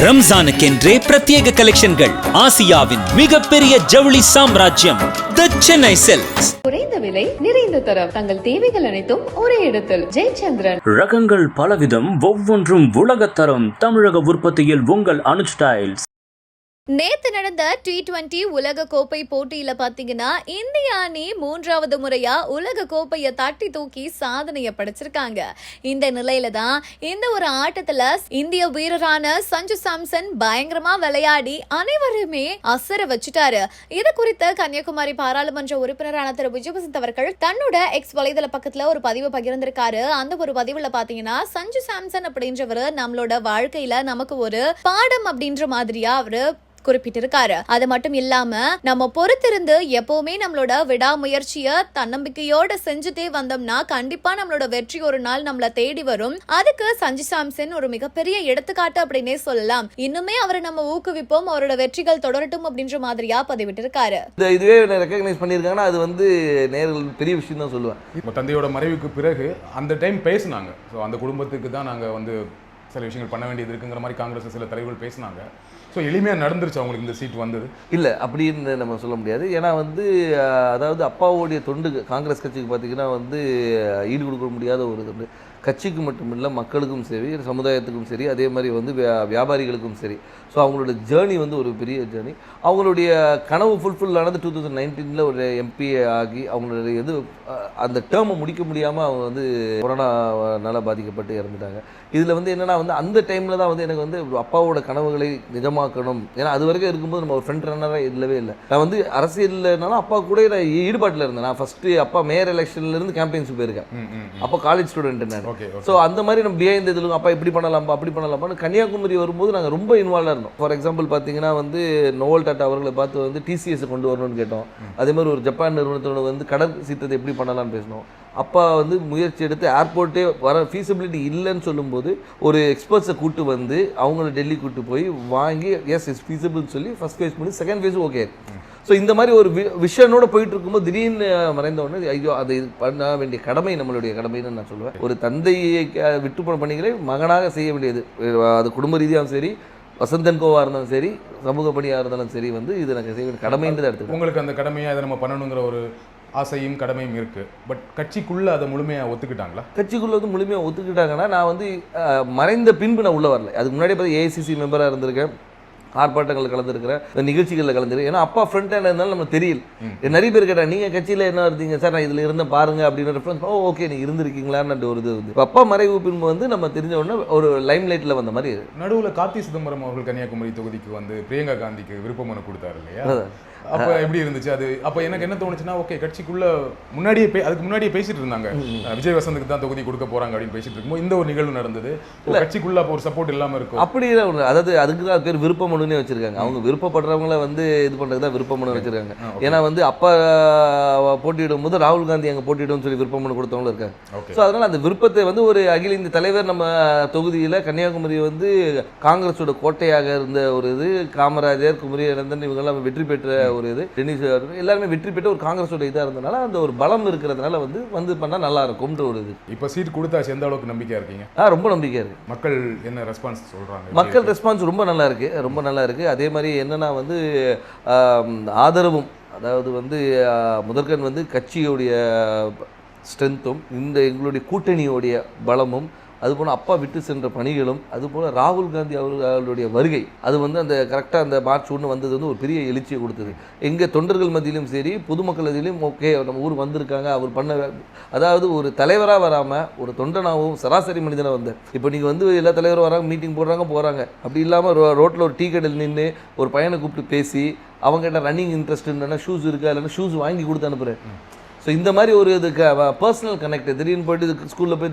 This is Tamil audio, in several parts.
ரம்ஜானுக்கென்றே பிரத்யேக கலெக்ஷன்கள். ஆசியாவின் மிகப்பெரிய ஜவுளி சாம்ராஜ்யம் தி சென்னை சில்க்ஸ். குறைந்த விலை, நிறைந்த தரம், தங்கள் தேவைகள் அனைத்தும் ஒரே இடத்தில். ஜெயச்சந்திரன். ரகங்கள் பலவிதம், ஒவ்வொன்றும் உலகத்தரம். தமிழக உற்பத்தியில் உங்கள் அனுஜ் ஸ்டைல்ஸ். நேத்து நடந்த T20 உலக கோப்பை போட்டியில பாத்தீங்கன்னா இந்திய அணி 3வது முறையா உலக கோப்பையை தட்டி தூக்கி சாதனையை படைச்சிருக்காங்க. இந்த நிலையில தான் இந்த ஒரு ஆட்டத்துல இந்திய வீரரான சஞ்சு சாம்சன் பயங்கரமா விளையாடி அனைவருமே அசர வச்சுட்டாரு. இது குறித்து கன்னியாகுமரி பாராளுமன்ற உறுப்பினரான திரு விஜயவசந்த் அவர்கள் தன்னோட எக்ஸ் வலைதள பக்கத்துல ஒரு பதிவு பகிர்ந்திருக்காரு. அந்த ஒரு பதிவுல பாத்தீங்கன்னா சஞ்சு சாம்சன் அப்படின்றவரு நம்மளோட வாழ்க்கையில நமக்கு ஒரு பாடம் அப்படின்ற மாதிரியா அவரு குறிப்பிட்டிருக்காரு. அது மட்டும் இல்லாம நம்ம பொறுத்திருந்து எப்பவுமே நம்மளோட விடாமுயற்சிய தன்னம்பிக்கையோட செஞ்சுட்டே வந்தோம்னா கண்டிப்பா நம்மளோட வெற்றி ஒரு நாள் நம்மள தேடி வரும். அதுக்கு சஞ்சு சாம்சன் ஒரு மிகப்பெரிய எடுத்துக்காட்டு அப்படின்னே சொல்லலாம். இன்னுமே அவரை நம்ம ஊக்குவிப்போம், அவரோட வெற்றிகள் தொடரட்டும் அப்படின்ற மாதிரியா பதிவிட்டிருக்காரு. இதுவே ரெகக்னைஸ் பண்ணியிருக்காங்கன்னா அது வந்து நேரில் பெரிய விஷயம் தான் சொல்லுவேன். தந்தையோட மறைவுக்கு பிறகு அந்த டைம் பேசினாங்க. ஸோ அந்த குடும்பத்துக்கு தான் நாங்கள் வந்து சில விஷயங்கள் பண்ண வேண்டியது இருக்குங்கிற மாதிரி காங்கிரஸ் சில தலைவர்கள் பேசினாங்க. ஸோ எளிமையாக நடந்துருச்சு அவங்களுக்கு இந்த சீட் வந்தது? இல்லை அப்படின்னு நம்ம சொல்ல முடியாது. ஏன்னா வந்து அதாவது அப்பாவோடைய தொண்டு காங்கிரஸ் கட்சிக்கு பார்த்திங்கன்னா வந்து ஈடு கொடுக்க முடியாத ஒரு தொண்டு. கட்சிக்கு மட்டும் இல்லை, மக்களுக்கும் சரி, சமுதாயத்துக்கும் சரி, அதே மாதிரி வந்து வியாபாரிகளுக்கும் சரி. ஸோ அவங்களோட ஜேர்னி வந்து ஒரு பெரிய ஜேர்னி. அவங்களுடைய கனவு ஃபுல்ஃபில் ஆனது 2019 ஒரு எம்பி ஆகி அவங்களுடைய அந்த டேர்மை முடிக்க முடியாமல் அவங்க வந்து கொரோனாவால் பாதிக்கப்பட்டு இறந்துட்டாங்க. இதில் வந்து என்னென்னா வந்து அந்த டைமில் தான் வந்து எனக்கு வந்து அப்பாவோட கனவுகளை நிஜமாக்கணும். ஏன்னா அது வரைக்கும் இருக்கும்போது நம்ம ஒரு ஃப்ரண்ட் ரன்னராக இல்லவே இல்லை. நான் வந்து அரசியல்னாலும் அப்பா கூட நான் ஈடுபாட்டில் இருந்தேன். நான் ஃபஸ்ட்டு அப்பா மேயர் எலெக்ஷன்லேருந்து கேம்பெயின்ஸுக்கு போயிருக்கேன். அப்போ காலேஜ் ஸ்டூடெண்ட் நான். ஸோ அந்த மாதிரி நம்ம பிஹைண்ட் இதில் அப்பா இப்படி பண்ணலாம்பா அப்படி பண்ணலாம்னு கன்னியாகுமரி வரும்போது நாங்கள் ரொம்ப இன்வால்வாக இருந்தோம். ஃபார் எக்ஸாம்பிள் பார்த்தீங்கன்னா வந்து நோவல் டாட்டா அவர்களை பார்த்து வந்து டிசிஎஸ் கொண்டு வரணும்னு கேட்டோம். அதே மாதிரி ஒரு ஜப்பான் நிறுவனத்தோட வந்து கடல் சீற்றத்தை எப்படி பண்ணலாம்னு பேசினோம். அப்பா வந்து முயற்சி எடுத்து ஏர்போர்ட்டே வர ஃபீஸிபிலிட்டி இல்லைன்னு சொல்லும்போது ஒரு எக்ஸ்பர்ட்ஸை கூட்டு வந்து அவங்கள டெல்லி கூட்டு போய் வாங்கி எஸ் இஸ் ஃபீஸிபிள்னு சொல்லி ஃபஸ்ட் ஃபேஸ் பண்ணி செகண்ட் ஃபேஸும் ஓகே. ஸோ இந்த மாதிரி ஒரு விஷனோட போயிட்டு இருக்கும்போது திடீர்னு மறைந்த உடனே ஐயோ அது பண்ண வேண்டிய கடமை நம்மளுடைய கடமைன்னு நான் சொல்லுவேன். ஒரு தந்தையை விட்டு போன பணிகளை மகனாக செய்ய வேண்டியது. அது குடும்ப ரீதியாகவும் சரி, வசந்தன் கோவாக இருந்தாலும் சரி, சமூக பணியாக இருந்தாலும் சரி, வந்து இது எனக்கு செய்ய வேண்டிய கடமைன்றது எடுத்து உங்களுக்கு அந்த கடமையாக அதை நம்ம பண்ணணுங்கிற ஒரு ஆசையும் கடமையும் இருக்குது. பட் கட்சிக்குள்ளே அதை முழுமையாக ஒத்துக்கிட்டாங்களா? கட்சிக்குள்ளே வந்து முழுமையாக ஒத்துக்கிட்டாங்கன்னா நான் வந்து மறைந்த பின்பு நான் உள்ளே வரல. அதுக்கு முன்னாடி பார்த்து ஏஐசிசி மெம்பராக இருந்திருக்கேன், ஆர்ப்பாட்டங்கள் கலந்துருக்கிறேன், நிகழ்ச்சிகளில் கலந்துருக்கேன். ஏன்னா அப்பா ஃப்ரண்ட் ஹேண்ட் இருந்தாலும் நம்ம தெரியல. நிறைய பேர் கேட்டால் நீங்கள் கட்சியில் என்ன இருந்தீங்க சார், நான் இதில் இருந்த பாருங்க அப்படின்னு ரெஃபரன்ஸ். ஓகே நீ இருந்திருக்கீங்களான்னு ஒரு இது வந்து அப்பா மறைவு பின்பு வந்து நம்ம தெரிஞ்ச உடனே ஒரு லைம் லைட்டில் வந்த மாதிரி. நடுவில் கார்த்தி சிதம்பரம் அவர்கள் கன்னியாகுமரி தொகுதிக்கு வந்து பிரியங்கா காந்திக்கு விருப்ப மனு கொடுத்தாரு இல்லையா? அப்போ எப்படி இருந்துச்சு அது? அப்போ எனக்கு என்ன தோணுச்சுன்னா, ஓகே கட்சிக்குள்ள அதுக்கு முன்னாடியே பேசிட்டு இருந்தாங்க, விஜய் வசந்துக்கு தான் தொகுதி கொடுக்க போறாங்க அப்படின்னு பேசிட்டு இருக்கும்போது இந்த ஒரு நிகழ்வு நடந்தது. கட்சிக்குள்ள அப்போ ஒரு சப்போர்ட் இல்லாமல் இருக்கும். அப்படி அதாவது அதுக்கு தான் பேர் விருப்ப மனுனே வச்சிருக்காங்க. அவங்க விருப்பப்படுறவங்கள வந்து இது பண்ணுறது தான் விருப்ப மனு வச்சிருக்காங்க. ஏன்னா வந்து அப்பா போட்டியிடும் போது ராகுல் காந்தி அங்கே போட்டியிடும் சொல்லி விருப்ப மனு கொடுத்தவங்களும் இருக்காங்க. ஸோ அதனால அந்த விருப்பத்தை வந்து ஒரு அகில இந்திய தலைவர் நம்ம தொகுதியில் கன்னியாகுமரி வந்து காங்கிரஸோட கோட்டையாக இருந்த ஒரு இது, காமராஜர், குமரி அனந்தன் இவங்கெல்லாம் வெற்றி பெற்ற ஒரு இது, டென்னிஸ் எல்லாருமே வெற்றி பெற்ற ஒரு காங்கிரஸோட இதாக இருந்தனால அந்த ஒரு பலம் இருக்கிறதுனால வந்து பண்ணால் நல்லா இருக்கும்ன்ற ஒரு இது. இப்போ சீட் கொடுத்தாச்சு, எந்த அளவுக்கு நம்பிக்கையாக இருக்கீங்க? ரொம்ப நம்பிக்கையாக இருக்குது. மக்கள் என்ன ரெஸ்பான்ஸ் சொல்கிறாங்க? மக்கள் ரெஸ்பான்ஸ் ரொம்ப நல்லா இருக்குது, ரொம்ப நல்லா இருக்குது. அதே மாதிரி என்னென்னா வந்து ஆதரவும், அதாவது வந்து முதற்கண் வந்து கட்சியோடைய ஸ்ட்ரென்த்தும் இந்த எங்களுடைய கூட்டணியோடைய பலமும், அதுபோல் அப்பா விட்டு சென்ற பணிகளும், அதுபோல் ராகுல் காந்தி அவர்களுடைய வருகை, அது வந்து அந்த கரெக்டாக அந்த மார்ச் 1 வந்தது வந்து ஒரு பெரிய எழுச்சியை கொடுத்தது. எங்கள் தொண்டர்கள் மத்தியிலும் சரி, பொதுமக்கள் மத்தியிலும் ஓகே நம்ம ஊர் வந்திருக்காங்க, அவர் பண்ண, அதாவது ஒரு தலைவராக வராமல் ஒரு தொண்டனாகவும் சராசரி மனிதனாக வந்தார். இப்போ நீங்கள் வந்து எல்லா தலைவரும் வராங்க, மீட்டிங் போகிறாங்க, அப்படி இல்லாமல் ரோட்டில் ஒரு டீ கடையில் நின்று ஒரு பையனை கூப்பிட்டு பேசி அவங்ககிட்ட ரன்னிங் இன்ட்ரெஸ்ட் இல்லைன்னா ஷூஸ் இருக்கா, இல்லைன்னா ஷூஸ் வாங்கி கொடுத்து அனுப்புகிறேன். ஸோ இந்த மாதிரி ஒரு இதுக்கு பர்சனல் கனெக்ட், திடீர்னு போய்ட்டு இதுக்கு ஸ்கூலில் போய்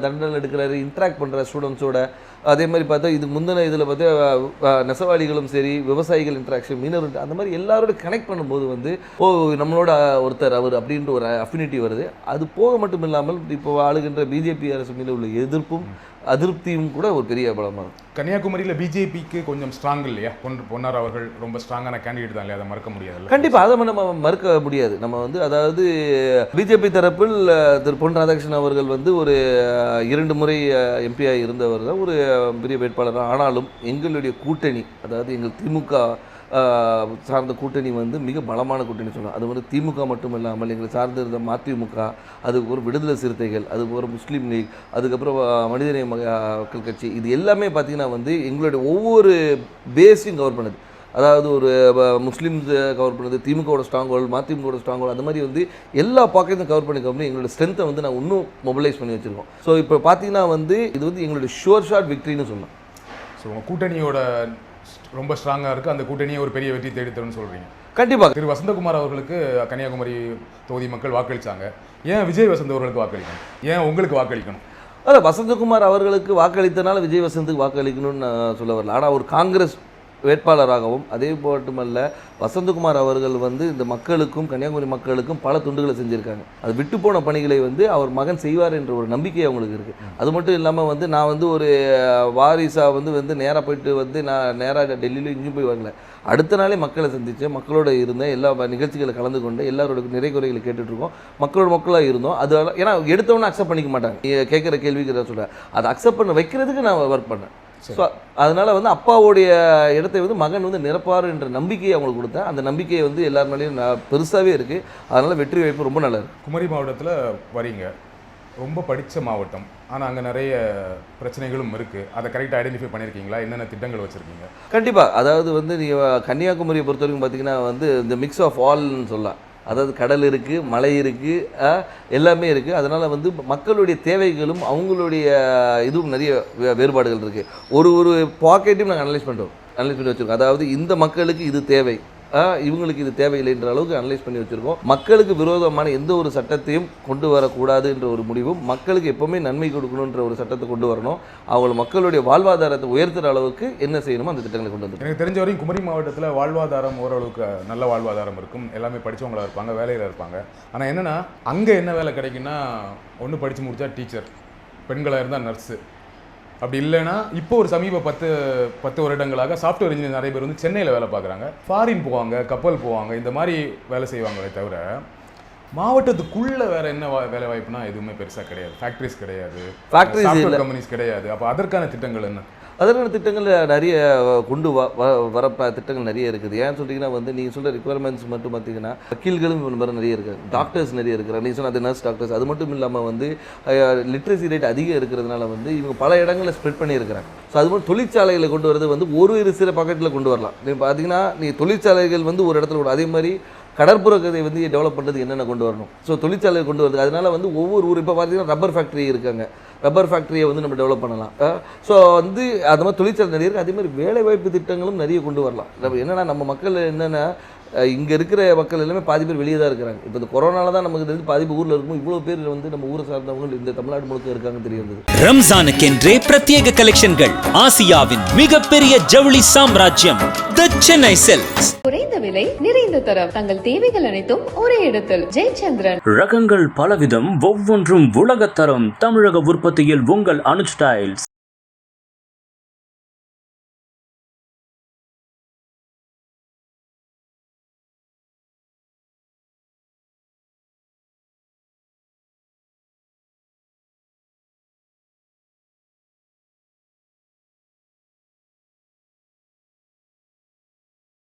தண்டல் எடுக்கிறாரு, இன்ட்ராக்ட் பண்ணுற ஸ்டூடெண்ட்ஸோட. அதே மாதிரி பார்த்தா இது முந்தின இதில் பார்த்தா நெசவாளிகளும் சரி, விவசாயிகள் இன்ட்ராக்ஷன், மீனவர், அந்த மாதிரி எல்லாரோட கனெக்ட் பண்ணும்போது வந்து நம்மளோட ஒருத்தர் அவர் அப்படின்ற ஒரு அஃபினிட்டி வருது. அது போக மட்டும் இல்லாமல் இப்போ ஆளுகின்ற பிஜேபி அரசு மீது உள்ள எதிர்ப்பும் அதிருப்தியும் கூட ஒரு பெரிய பலமாக இருக்கும். கன்னியாகுமரியில் பிஜேபிக்கு கொஞ்சம் ஸ்ட்ராங் இல்லையா? பொன்னார் அவர்கள் ரொம்ப ஸ்ட்ராங்கான கேண்டிடேட் தான் இல்லையா? அதை மறக்க முடியாது. கண்டிப்பாக அதை நம்ம மறுக்க முடியாது. நம்ம வந்து அதாவது பிஜேபி தரப்பில் திரு பொன் ராதாகிருஷ்ணன் அவர்கள் வந்து ஒரு 2 முறை எம்பியாக இருந்தவர் தான், ஒரு பெரிய வேட்பாளர். ஆனாலும் எங்களுடைய கூட்டணி, அதாவது எங்கள் திமுக சார்ந்த கூட்டணி வந்து மிக பலமான கூட்டணி சொல்லலாம். அது வந்து திமுக மட்டும் இல்லாமல் எங்களை சார்ந்து இருந்த மதிமுக, அதுக்கப்புறம் விடுதலை சிறுத்தைகள், அதுக்கப்புறம் முஸ்லீம் லீக், அதுக்கப்புறம் மனிதநேய மக்கள் கட்சி, இது எல்லாமே பார்த்திங்கன்னா வந்து எங்களுடைய ஒவ்வொரு பேஸையும் கவர் பண்ணுது. அதாவது ஒரு முஸ்லீம்ஸ் கவர் பண்ணுது, திமுகவோட ஸ்ட்ராங் ஹோல்டு, மதிமுகவோட ஸ்ட்ராங் ஹோல்டு, அந்த மாதிரி வந்து எல்லா பாக்கெட்டும் கவர் பண்ணி எங்களோட ஸ்ட்ரென்த்தை வந்து நான் இன்னும் மொபிலைஸ் பண்ணி வச்சுருக்கோம். ஸோ இப்போ பார்த்தீங்கன்னா வந்து இது வந்து எங்களுடைய ஷுவர் ஷாட் விக்ட்ரின்னு சொல்லலாம். ஸோ உங்கள் கூட்டணியோட ரொம்ப ஸ்ட்ராங்காக இருக்குது, அந்த கூட்டணியை ஒரு பெரிய வெற்றி தேடித்தரும்னு சொல்கிறீங்க. கண்டிப்பாக. திரு வசந்தகுமார் அவர்களுக்கு கன்னியாகுமரி தொகுதி மக்கள் வாக்களித்தாங்க. ஏன் விஜய் வசந்த் அவர்களுக்கு வாக்களிக்கணும்? ஏன் உங்களுக்கு வாக்களிக்கணும்? அதான் வசந்தகுமார் அவர்களுக்கு வாக்களித்தனால விஜய் வசந்துக்கு வாக்களிக்கணும்னு நான் சொல்ல வரல. ஆனால் ஒரு காங்கிரஸ் வேட்பாளராகவும் அதே மட்டுமல்ல வசந்தகுமார் அவர்கள் வந்து இந்த மக்களுக்கும் கன்னியாகுமரி மக்களுக்கும் பல துண்டுகளை செஞ்சுருக்காங்க. அது விட்டு போன பணிகளை வந்து அவர் மகன் செய்வார் என்ற ஒரு நம்பிக்கை அவங்களுக்கு இருக்குது. அது மட்டும் இல்லாமல் வந்து நான் வந்து ஒரு வாரிசாக வந்து நேராக போயிட்டு வந்து நான் நேராக டெல்லியில் இங்கேயும் போய் வரல. அடுத்த நாளே மக்களை சந்தித்தேன், மக்களோட இருந்தேன், எல்லா நிகழ்ச்சிகளை கலந்து கொண்டு எல்லாரோட நிறை குறைகளை கேட்டுட்ருக்கோம், மக்களாக இருந்தோம். அது ஏன்னா எடுத்தவொன்னே அக்செப்ட் பண்ணிக்க மாட்டாங்க. கேட்குற கேள்விக்கு தான் சொல்கிறேன், அதை அக்செப்ட் பண்ண வைக்கிறதுக்கு நான் ஒர்க் பண்ணேன். ஸோ அதனால் வந்து அப்பாவுடைய இடத்தை வந்து மகன் வந்து நிரப்பார் என்ற நம்பிக்கையை அவங்களுக்கு கொடுத்தேன். அந்த நம்பிக்கையை வந்து எல்லார் மேலேயும் பெருசாகவே இருக்குது. அதனால் வெற்றி வாய்ப்பு ரொம்ப நல்லா இருக்குது. குமரி மாவட்டத்தில் வரீங்க, ரொம்ப படித்த மாவட்டம், ஆனால் அங்கே நிறைய பிரச்சனைகளும் இருக்குது. அதை கரெக்டாக ஐடென்டிஃபை பண்ணியிருக்கீங்களா? என்னென்ன திட்டங்கள் வச்சுருக்கீங்க? கண்டிப்பாக. அதாவது வந்து நீங்கள் கன்னியாகுமரியை பொறுத்த வரைக்கும் பார்த்தீங்கன்னா வந்து இந்த மிக்ஸ் ஆஃப் ஆல்னு சொல்லலாம். அதாவது கடல் இருக்குது, மலை இருக்குது, எல்லாமே இருக்குது. அதனால் வந்து மக்களுடைய தேவைகளும் அவங்களுடைய இதுவும் நிறைய வேறுபாடுகள் இருக்குது. ஒரு பாக்கெட்டையும் நாங்கள் அனலைஸ் பண்ணி வச்சுருக்கோம். அதாவது இந்த மக்களுக்கு இது தேவை, இவங்களுக்கு இது தேவையில்லைன்ற அளவுக்கு அனலைஸ் பண்ணி வச்சுருக்கோம். மக்களுக்கு விரோதமான எந்த ஒரு சட்டத்தையும் கொண்டு வரக்கூடாது என்ற ஒரு முடிவும், மக்களுக்கு எப்போவுமே நன்மை கொடுக்கணுன்ற ஒரு சட்டத்தை கொண்டு வரணும். அவங்க மக்களுடைய வாழ்வாதாரத்தை உயர்த்துகிற அளவுக்கு என்ன செய்யணுமோ அந்த திட்டங்களை கொண்டு வந்து. எனக்கு தெரிஞ்ச வரைக்கும் குமரி மாவட்டத்தில் வாழ்வாதாரம் ஓரளவுக்கு நல்ல வாழ்வாதாரம் இருக்கும். எல்லாமே படித்தவங்களாக இருப்பாங்க, வேலையில் இருப்பாங்க. ஆனால் என்னென்னா அங்கே என்ன வேலை கிடைக்குன்னா, ஒன்று படித்து முடித்தா டீச்சர், பெண்களாக இருந்தால் நர்ஸு, அப்படி இல்லைன்னா இப்போ ஒரு சமீப 10 வருடங்களாக சாஃப்ட்வேர் இன்ஜினியர் நிறைய பேர் வந்து சென்னையில் வேலை பார்க்குறாங்க, ஃபாரின் போவாங்க, கப்பல் போவாங்க, இந்த மாதிரி வேலை செய்வாங்களே தவிர மாவட்டத்துக்குள்ளே வேறு என்ன வேலை வாய்ப்புனா எதுவுமே பெருசாக கிடையாது. ஃபேக்ட்ரிஸ் கிடையாது, சாஃப்ட்வேர் கம்பெனிஸ் கிடையாது. அப்போ அதற்கான திட்டங்கள் என்ன? அதற்கான திட்டங்கள் நிறைய கொண்டு வர திட்டங்கள் நிறைய இருக்குது. ஏன்னு சொல்லிங்கன்னா வந்து நீங்கள் சொல்கிற ரிக்குவயர்மெண்ட்ஸ் மட்டும் பார்த்தீங்கன்னா வக்கீல்களும் நிறைய இருக்காங்க, டாக்டர்ஸ் நிறைய இருக்கிறாங்க. நீங்கள் சொன்ன அது நர்ஸ் டாக்டர்ஸ். அது மட்டும் இல்லாமல் வந்து லிட்ரஸி ரேட் அதிகம் இருக்கிறதுனால வந்து இவங்க பல இடங்களில் ஸ்ப்ரெட் பண்ணியிருக்கிறாங்க. ஸோ அது மாதிரி தொழிற்சாலைகளை கொண்டு வரது வந்து ஒரு சில பாக்கெட்டில் கொண்டு வரலாம். நீங்கள் பார்த்தீங்கன்னா நீங்கள் தொழிற்சாலைகள் வந்து ஒரு இடத்துல கூட, அதே மாதிரி கடற்புற கதை வந்து டெவலப் பண்ணுறது என்னென்ன கொண்டு வரணும். ஸோ தொழிற்சாலை கொண்டு வருது. அதனால் வந்து ஒவ்வொரு ஊர் இப்போ பார்த்தீங்கன்னா ரப்பர் ஃபேக்ட்ரி இருக்காங்க, ரப்பர் ஃபேக்ட்ரியை வந்து நம்ம டெவலப் பண்ணலாம். ஸோ வந்து அது மாதிரி தொழிற்சாலை நிறைய இருக்குது. அதே மாதிரி வேலைவாய்ப்பு திட்டங்களும் நிறைய கொண்டு வரலாம். நம்ம என்னென்னா நம்ம மக்கள் என்னென்னா இங்கே இருக்கிற மக்கள் எல்லாமே பாதி பேர் வெளியே தான் இருக்கிறாங்க. இப்போ இந்த கொரோனால தான் நமக்கு தெரிஞ்சு பாதி பேர் ஊரில் இருக்கும். இவ்வளோ பேர் வந்து நம்ம ஊரை சார்ந்தவங்க இந்த தமிழ்நாடு முழுக்க இருக்காங்கன்னு தெரியுது. ரம்ஜானுக்கென்றே பிரத்யேக கலெக்ஷன்கள். ஆசியாவின் மிகப்பெரிய ஜவுளி சாம்ராஜ்யம் தி சென்னை சில்க்ஸ். குறைந்த விலை, நிறைந்த தரம், தங்கள் தேவைகள் அனைத்தும் ஒரே இடத்தில். ஜெயச்சந்திரன். ரகங்கள் பலவிதம், ஒவ்வொன்றும் உலகத்தரம். தமிழக உற்பத்தியில் உங்கள் அனுஜ் ஸ்டைல்ஸ்.